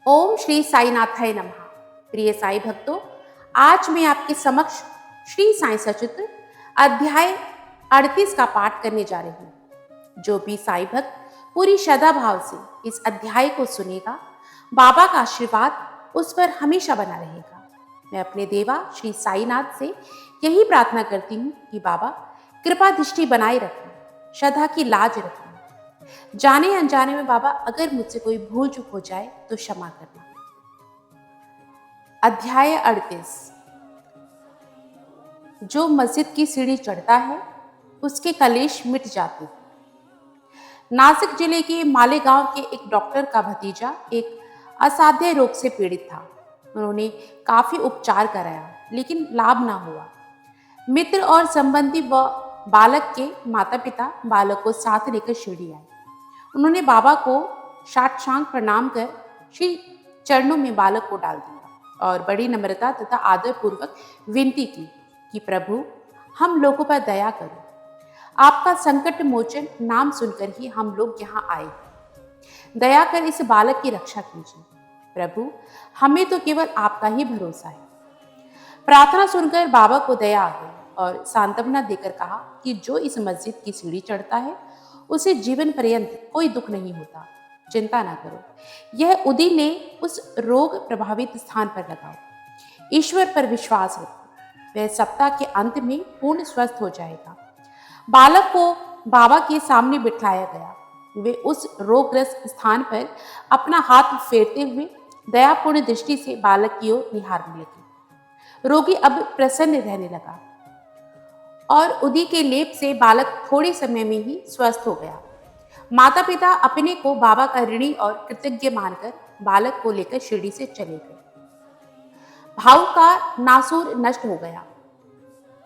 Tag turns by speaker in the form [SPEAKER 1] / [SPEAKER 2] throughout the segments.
[SPEAKER 1] ओम श्री साईनाथाय नमः। प्रिय साई भक्तों, आज मैं आपके समक्ष श्री साई सचित्र अध्याय 38 का पाठ करने जा रही हूँ। जो भी साई भक्त पूरी श्रद्धा भाव से इस अध्याय को सुनेगा, बाबा का आशीर्वाद उस पर हमेशा बना रहेगा। मैं अपने देवा श्री साईनाथ से यही प्रार्थना करती हूँ कि बाबा कृपा दृष्टि बनाए रखें, श्रद्धा की लाज रखें। जाने अनजाने में बाबा अगर मुझसे कोई भूल चूक हो जाए तो क्षमा करना। अध्याय 38। जो मस्जिद की सीढ़ी चढ़ता है उसके कलेश मिट जाते हैं। नासिक जिले के मालेगांव के एक डॉक्टर का भतीजा एक असाध्य रोग से पीड़ित था। उन्होंने काफी उपचार कराया लेकिन लाभ ना हुआ। मित्र और संबंधी व बालक के माता पिता बालक को साथ लेकर शिरडी आए। उन्होंने बाबा को साष्टांग प्रणाम कर श्री चरणों में बालक को डाल दिया और बड़ी नम्रता तथा आदर पूर्वक विनती की कि प्रभु, हम लोगों पर दया करो। आपका संकट मोचन नाम सुनकर ही हम लोग यहाँ आए। दया कर इस बालक की रक्षा कीजिए प्रभु, हमें तो केवल आपका ही भरोसा है। प्रार्थना सुनकर बाबा को दया आ गई और सांत्वना देकर कहा कि जो इस मस्जिद की सीढ़ी चढ़ता है उसे जीवन पर्यंत कोई दुख नहीं होता। चिंता ना करो, यह उदी ने उस रोग प्रभावित स्थान पर लगाओ। ईश्वर पर विश्वास रखो, वह सप्ताह के अंत में पूर्ण स्वस्थ हो जाएगा। बालक को बाबा के सामने बिठाया गया। वे उस रोगग्रस्त स्थान पर अपना हाथ फेरते हुए दयापूर्ण दृष्टि से बालक की ओर निहारने लगे। रोगी अब प्रसन्न रहने लगा और उदी के लेप से बालक थोड़े समय में ही स्वस्थ हो गया। माता पिता अपने को बाबा का ऋणी और कृतज्ञ मानकर बालक को लेकर शिरडी से चले गए। भाव का नासूर नष्ट हो गया।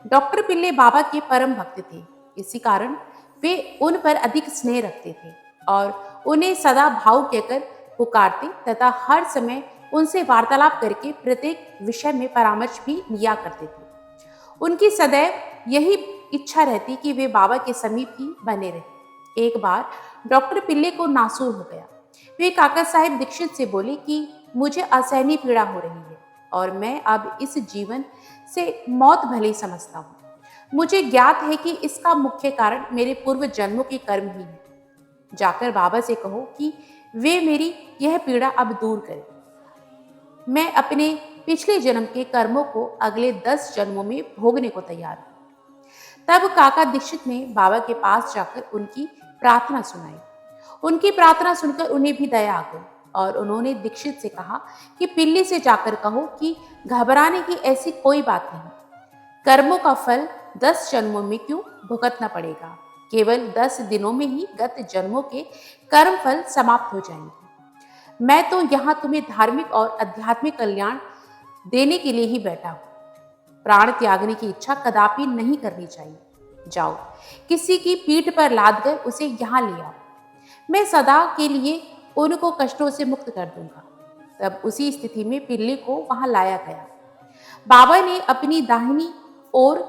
[SPEAKER 1] डॉक्टर पिल्ले बाबा के परम भक्त थे, इसी कारण वे उन पर अधिक स्नेह रखते थे और उन्हें सदा भाव कहकर पुकारते तथा हर समय उनसे वार्तालाप करके प्रत्येक विषय में परामर्श भी लिया करते थे। उनकी सदैव यही इच्छा रहती कि वे बाबा के समीप ही बने रहे। एक बार डॉक्टर पिल्ले को नासूर हो गया। वे काका साहेब दीक्षित से बोले कि मुझे असहनीय पीड़ा हो रही है और मैं अब इस जीवन से मौत भले ही समझता हूँ। मुझे ज्ञात है कि इसका मुख्य कारण मेरे पूर्व जन्मों के कर्म ही है। जाकर बाबा से कहो कि वे मेरी यह पीड़ा अब दूर करें। मैं अपने पिछले जन्म के कर्मों को अगले 10 जन्मों में भोगने को तैयार हूं। तब काका दीक्षित ने बाबा के पास जाकर उनकी प्रार्थना सुनाई। उनकी प्रार्थना सुनकर उन्हें भी दया आ गई और उन्होंने दीक्षित से कहा कि पिल्ली से जाकर कहो कि घबराने की ऐसी कोई बात नहीं। कर्मों का फल 10 जन्मों में क्यों भुगतना पड़ेगा, केवल 10 दिनों में ही गत जन्मों के कर्म फल समाप्त हो जाएंगे। मैं तो यहाँ तुम्हें धार्मिक और आध्यात्मिक कल्याण देने के लिए ही बैठा हूँ। प्राण त्यागने की इच्छा कदापि नहीं करनी चाहिए। जाओ, किसी की पीठ पर लाद कर उसे यहाँ ले आओ। मैं सदा के लिए उनको कष्टों से मुक्त कर दूंगा। तब उसी स्थिति में पिल्ली को वहां लाया गया। बाबा ने अपनी दाहिनी ओर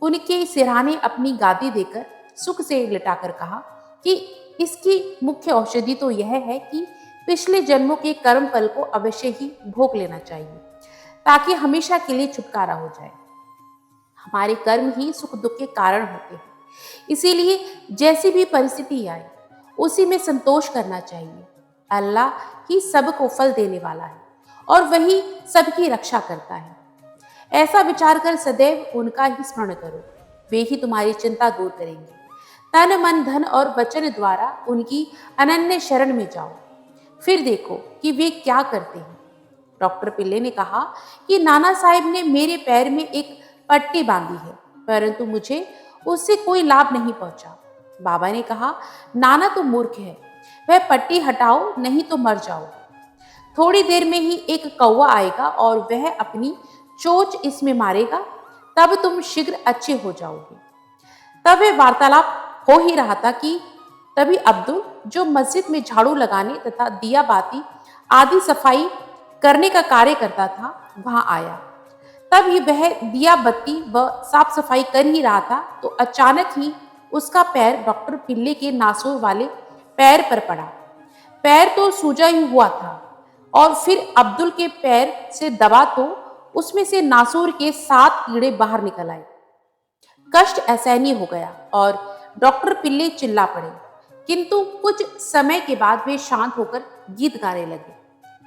[SPEAKER 1] उनके सिरहाने अपनी गादी देकर सुख से लिटाकर कहा कि इसकी मुख्य औषधि तो यह है कि पिछले जन्मों के कर्म फल को अवश्य ही भोग लेना चाहिए ताकि हमेशा के लिए छुटकारा हो जाए। हमारे कर्म ही सुख दुख के कारण होते हैं, इसीलिए जैसी भी परिस्थिति आए उसी में संतोष करना चाहिए। अल्लाह ही सबको फल देने वाला है और वही सबकी रक्षा करता है। ऐसा विचार कर सदैव उनका ही स्मरण करो, वे ही तुम्हारी चिंता दूर करेंगे। तन मन धन और वचन द्वारा उनकी अनन्य शरण में जाओ, फिर देखो कि वे क्या करते हैं। डॉक्टर पिल्ले ने कहा कि नाना साहिब ने मेरे पैर में एक पट्टी बांधी है, परंतु मुझे उससे कोई लाभ नहीं पहुंचा। बाबा ने कहा, नाना तो मूर्ख है, वह पट्टी हटाओ नहीं तो मर जाओ। थोड़ी देर में ही एक कौवा आएगा और वह अपनी चोंच इसमें मारेगा, तब तुम शीघ्र अच्छे हो जाओगे। तब वह वार्तालाप हो ही रहा था कि तभी अब्दुल, जो मस्जिद में झाड़ू लगाने तथा दिया बाती आदि सफाई करने का कार्य करता था, वहां आया। तब ही वह दिया बत्ती व साफ सफाई कर ही रहा था तो अचानक ही उसका पैर डॉक्टर पिल्ले के नासूर वाले पैर पर पड़ा। पैर तो सूजा ही हुआ था, और फिर अब्दुल के पैर से दबा तो उसमें से नासूर के 7 कीड़े बाहर निकल आए। कष्ट असहनीय हो गया और डॉक्टर पिल्ले चिल्ला पड़े, किंतु कुछ समय के बाद वे शांत होकर गीत गाने लगे।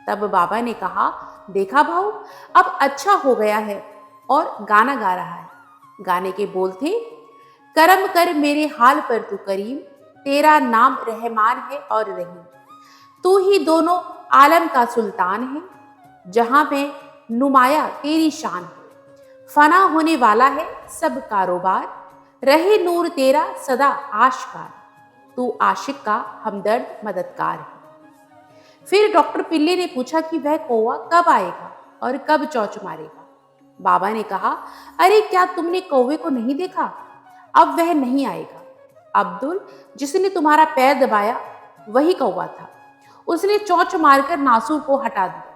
[SPEAKER 1] तब बाबा ने कहा, देखा भाऊ, अब अच्छा हो गया है, और गाना गा रहा है। गाने के बोल थे, करम कर मेरे हाल पर तू करीम, तेरा नाम रहमान है और रहीम, तू ही दोनों आलम का सुल्तान है, जहां में नुमाया तेरी शान है। फना होने वाला है सब कारोबार, रहे नूर तेरा सदा आशकार, तू आशिक का हमदर्द मददगार है। फिर डॉक्टर पिल्ले ने पूछा कि वह कौवा कब आएगा और कब चौंच मारेगा। बाबा ने कहा, अरे क्या तुमने कौवे को नहीं देखा? अब वह नहीं आएगा। अब्दुल, जिसने तुम्हारा पैर दबाया, वही कौवा था। उसने चौंच मारकर नासूर को हटा दिया।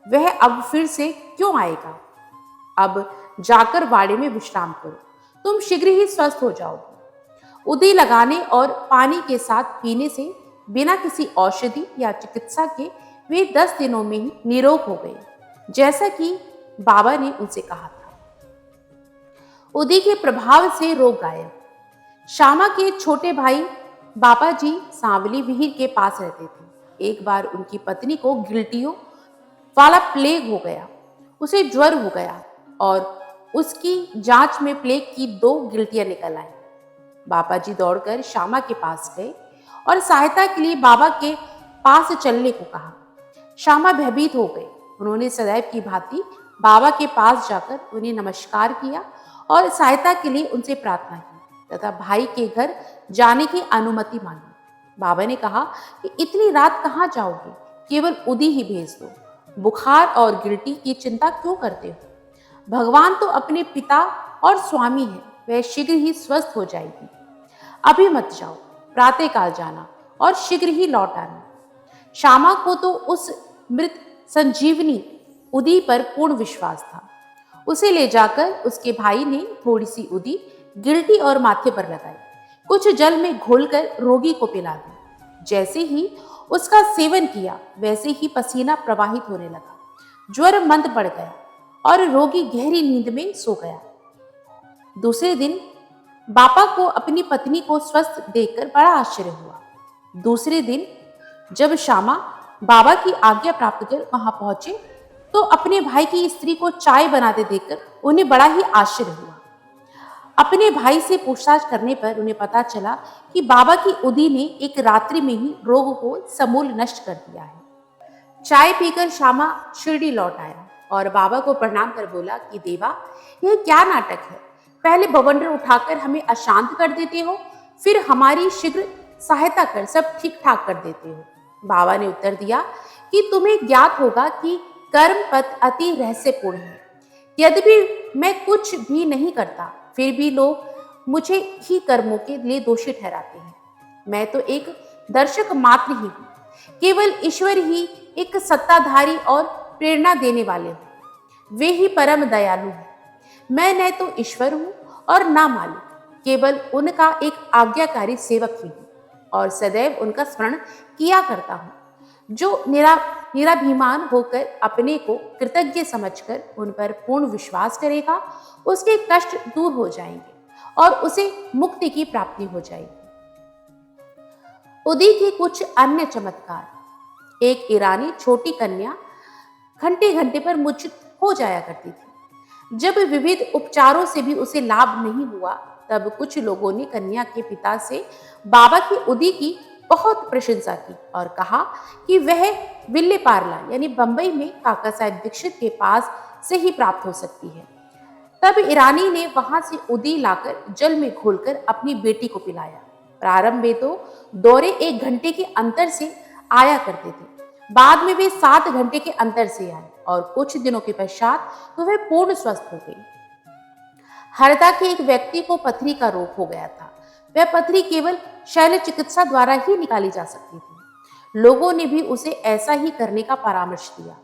[SPEAKER 1] वह अब फिर से क्यों आएगा? अब जाकर वाड़े में विश्राम करो, तुम शीघ्र ही स्वस्थ हो जाओगे। उदी लगाने और पानी के साथ पीने से बिना किसी औषधि या चिकित्सा के वे 10 दिनों में ही निरोग हो गए, जैसा कि बाबा ने उनसे कहा था। उदी के प्रभाव से रोग गायब। श्यामा के छोटे भाई बाबा जी सांवली विहीर के पास रहते थे। एक बार उनकी पत्नी को गिल्टियों वाला प्लेग हो गया। उसे ज्वर हो गया और उसकी जांच में प्लेग की 2 गिल्टियां निकल आई। बाबा जी दौड़कर श्यामा के पास गए और सहायता के लिए बाबा के पास चलने को कहा। श्यामा भयभीत हो गए। उन्होंने सदैव की भांति बाबा के पास जाकर उन्हें नमस्कार किया और सहायता के लिए उनसे प्रार्थना की तथा भाई के घर जाने की अनुमति मांगी। बाबा ने कहा कि इतनी रात कहाँ जाओगे, केवल उदी ही भेज दो। बुखार और गिल्टी की चिंता क्यों करते हो? भगवान तो अपने पिता और स्वामी है, वह शीघ्र ही स्वस्थ हो जाएगी। अभी मत जाओ, प्रातःकाल जाना और शीघ्र ही लौट आना। श्यामा को तो उस मृत संजीवनी उदी पर पूर्ण विश्वास था। उसे ले जाकर उसके भाई ने थोड़ी सी उदी गिल्टी और माथे पर लगाई, कुछ जल में घोलकर रोगी को पिला दी। जैसे ही उसका सेवन किया, वैसे ही पसीना प्रवाहित होने लगा, ज्वर मंद पड़ गया और रोगी गहरी नींद में सो गया। दूसरे दिन बापा को अपनी पत्नी को स्वस्थ देखकर बड़ा आश्चर्य हुआ। दूसरे दिन जब श्यामा बाबा की आज्ञा प्राप्त कर वहां पहुंचे, तो अपने भाई की स्त्री को चाय बनाते देखकर उन्हें बड़ा ही आश्चर्य हुआ। अपने भाई से पूछताछ करने पर उन्हें पता चला कि बाबा की उदी ने एक रात्रि में ही रोग को समूल नष्ट कर दिया है। चाय पीकर श्यामा शिरडी लौट आया और बाबा को प्रणाम कर बोला कि देवा, यह क्या नाटक है? पहले बवंडर उठाकर हमें अशांत कर देते हो, फिर हमारी शीघ्र सहायता कर सब ठीक ठाक कर देते हो। बाबा ने उत्तर दिया कि तुम्हें ज्ञात होगा कि कर्म पथ अति रहस्यपूर्ण है। यद्यपि मैं कुछ भी नहीं करता, फिर भी लोग मुझे ही कर्मों के लिए दोषी ठहराते हैं। मैं तो एक दर्शक मात्र ही हूँ। केवल ईश्वर ही एक सत्ताधारी और प्रेरणा देने वाले हैं। वे ही परम दयालु हैं। मैं न तो ईश्वर हूँ और ना मालिक, केवल उनका एक आज्ञाकारी सेवक ही हूँ और सदैव उनका स्मरण किया करता हूँ। जो निराभिमान होकर अपने को कृतज्ञ समझकर उन पर पूर्ण विश्वास करेगा, उसके कष्ट दूर हो जाएंगे और उसे मुक्ति की प्राप्ति हो जाएगी। उदी के कुछ अन्य चमत्कार। एक ईरानी छोटी कन्या घंटे घंटे पर मूर्छित हो जाया करती थी। जब विविध उपचारों से भी उसे लाभ नहीं हुआ, तब कुछ लोगों ने कन्या के पिता से बाबा की उदी की बहुत प्रशंसा की और कहा कि वह विल्ले पार्ला यानी बंबई में काका साहब दीक्षित के पास से ही प्राप्त हो सकती है। तब ईरानी ने वहां से उदी लाकर जल में घोलकर अपनी बेटी को पिलाया। प्रारंभ में तो दौरे 1 घंटे के अंतर से आया करते थे, बाद में वे 7 घंटे के अंतर से आए और कुछ दिनों के पश्चात तो वह पूर्ण स्वस्थ हो गई। हरदा के एक व्यक्ति को पथरी का रोग हो गया था। वह पथरी केवल शल्य चिकित्सा द्वारा ही निकाली जा सकती थी। लोगों ने भी उसे ऐसा ही करने का परामर्श दिया।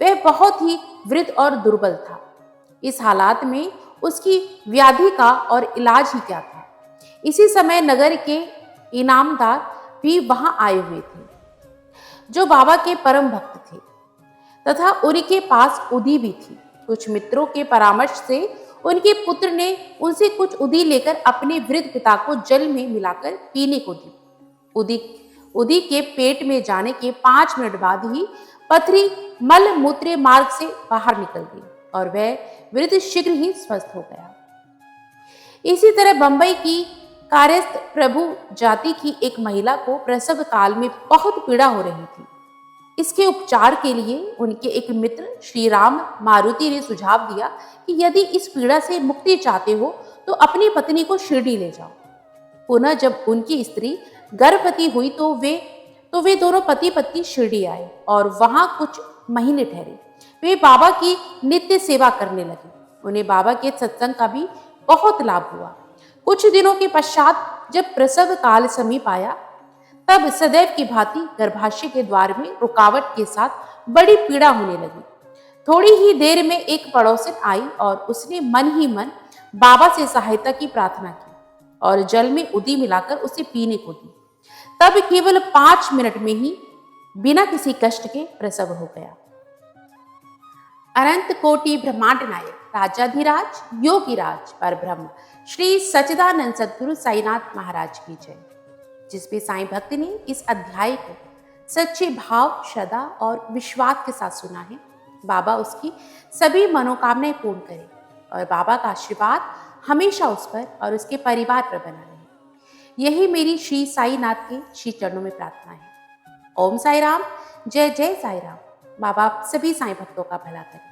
[SPEAKER 1] वह बहुत ही वृद्ध और दुर्बल था। इस हालात में उसकी व्याधि का और इलाज ही क्या था। इसी समय नगर के इनामदार भी वहां आए हुए थे, जो बाबा के परम भक्त थे। तथा उनके पास उदी भी थी। कुछ मित्रों के परामर्श से उनके पुत्र ने उनसे कुछ उदी लेकर अपने वृद्ध पिता को जल में मिलाकर पीने को दी। उदी उदी के पेट में जाने के 5 मिनट बाद ही पथरी मल मूत्र मार्ग से बाहर निकल गई और वह वृद्ध शीघ्र ही स्वस्थ हो गया। इसी तरह बंबई की कार्यस्थ प्रभु जाति की एक महिला को प्रसव काल में बहुत पीड़ा हो रही थी। इसके उपचार के लिए उनके एक मित्र श्री राम मारुति ने सुझाव दिया कि यदि इस पीड़ा से मुक्ति चाहते हो तो अपनी पत्नी को शिरडी ले जाओ। पुनः जब उनकी स्त्री गर्भवती हुई तो वे दोनों पति पत्नी शिरडी आए और वहां कुछ महीने ठहरे। वे बाबा की नित्य सेवा करने लगे। उन्हें बाबा के सत्संग का भी बहुत लाभ हुआ। कुछ दिनों के पश्चात जब प्रसव काल समीप आया तब सदैव की भांति गर्भाशय के द्वार में रुकावट के साथ बड़ी पीड़ा होने लगी। थोड़ी ही देर में एक पड़ोसन आई और उसने मन ही मन बाबा से सहायता की प्रार्थना की और जल में उदी मिलाकर उसे पीने को दी। तब केवल 5 मिनट में ही बिना किसी कष्ट के प्रसव हो गया। अनंत कोटि ब्रह्मांड नायक राजाधिराज योगीराज परब्रह्म श्री सच्चिदानंद सद्गुरु साईनाथ महाराज की जय। जिस भी साईं भक्त ने इस अध्याय को सच्चे भाव, श्रद्धा और विश्वास के साथ सुना है, बाबा उसकी सभी मनोकामनाएं पूर्ण करे और बाबा का आशीर्वाद हमेशा उस पर और उसके परिवार पर बना रहे। यही मेरी श्री साईनाथ के श्री चरणों में प्रार्थना है। ओम साई राम, जय जय साई राम। बाबा आप सभी साईं भक्तों का भला करें।